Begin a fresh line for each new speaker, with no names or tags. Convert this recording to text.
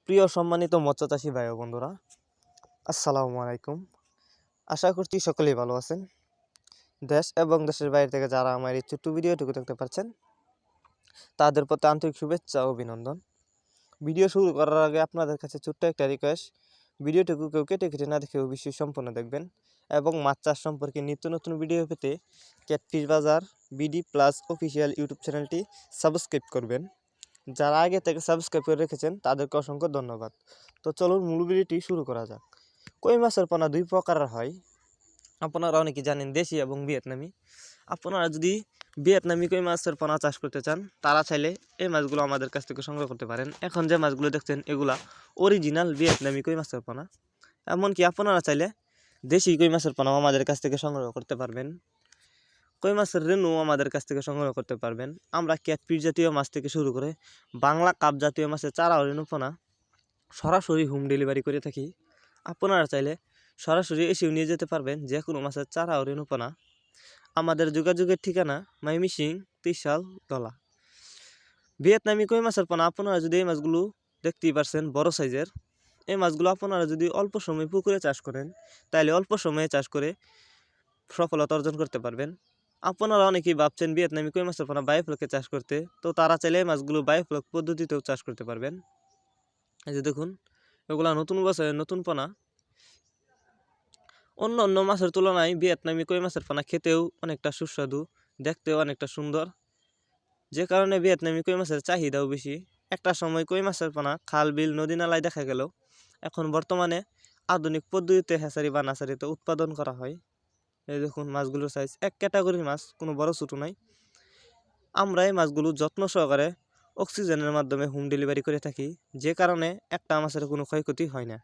প্রিয় সম্মানিত মৎস্য চাষী ভাই ও বন্ধুরা, আসসালামু আলাইকুম। আশা করছি সকলেই ভালো আছেন। দেশ এবং দেশের বাইরে থেকে যারা আমার এই ছোট্ট ভিডিওটুকু দেখতে পাচ্ছেন তাদের প্রতি আন্তরিক শুভেচ্ছা ও অভিনন্দন। ভিডিও শুরু করার আগে আপনাদের কাছে ছোট্ট একটা রিকোয়েস্ট, ভিডিওটুকু কেউ কেটে কেটে না দেখে অবশ্যই সম্পূর্ণ দেখবেন এবং মাছ চাষ সম্পর্কে নিত্য নতুন ভিডিও পেতে ক্যাটফিশ বাজার বিডি প্লাস অফিসিয়াল ইউটিউব চ্যানেলটি সাবস্ক্রাইব করবেন। যারা আগে থেকে সাবস্ক্রাইব করে রেখেছেন তাদেরকে অসংখ্য ধন্যবাদ। তো চলুন মূল ভিডিওটি শুরু করা যাক। কই মাছের পোনা দুই প্রকারের হয়, আপনারা অনেকে জানেন, দেশি এবং ভিয়েতনামি। আপনারা যদি ভিয়েতনামি কই মাছের পোনা চাষ করতে চান তারা চাইলে এই মাছগুলো আমাদের কাছ থেকে সংগ্রহ করতে পারেন। এখন যে মাছগুলো দেখছেন এগুলা অরিজিনাল ভিয়েতনামি কই মাছের পোনা। এমনকি আপনারা চাইলে দেশি কই মাছের পোনাও আমাদের কাছ থেকে সংগ্রহ করতে পারবেন। কই মাছের রেণু আমাদের কাছ থেকে সংগ্রহ করতে পারবেন। আমরা ক্যাটফিশ জাতীয় মাছ থেকে শুরু করে বাংলা কাপ জাতীয় মাছের চারা ও রেণু পোনা সরাসরি হোম ডেলিভারি করে থাকি। আপনারা চাইলে সরাসরি এসেও নিয়ে যেতে পারবেন যে কোনো মাছের চারা ও রেণু পোনা। আমাদের যোগাযোগের ঠিকানা ময়মনসিংহ, ত্রিশাল, গলা। ভিয়েতনামি কই মাছের পোনা আপনারা যদি এই মাছগুলো দেখতেই পারছেন বড় সাইজের, এই মাছগুলো আপনারা যদি অল্প সময় পুকুরে চাষ করেন তাহলে অল্প সময়ে চাষ করে সফলতা অর্জন করতে পারবেন। আপনারা অনেকেই ভাবছেন ভিয়েতনামি কই মাছের পোনা বায়োফ্লকে চাষ করতে, তো তারা চাইলে এই মাছগুলো বায়োফ্লক পদ্ধতিতেও চাষ করতে পারবেন। এই যে দেখুন, এগুলা নতুন বছরের নতুন পোনা। অন্য অন্য মাছের তুলনায় ভিয়েতনামি কই মাছের পোনা খেতেও অনেকটা সুস্বাদু, দেখতেও অনেকটা সুন্দর, যে কারণে ভিয়েতনামি কই মাছের চাহিদাও বেশি। একটা সময় কই মাছের পোনা খাল বিল নদী নালায় দেখা গেল, এখন বর্তমানে আধুনিক পদ্ধতিতে হ্যাচারি বা নার্সারিতে উৎপাদন করা হয়। এই দেখুন মাছগুলোর সাইজ এক ক্যাটাগরির মাছ, কোনো বড় ছোটো নাই। আমরা এই মাছগুলো যত্ন সহকারে অক্সিজেনের মাধ্যমে হোম ডেলিভারি করে থাকি, যে কারণে একটা মাছের কোনো ক্ষয়ক্ষতি হয় না।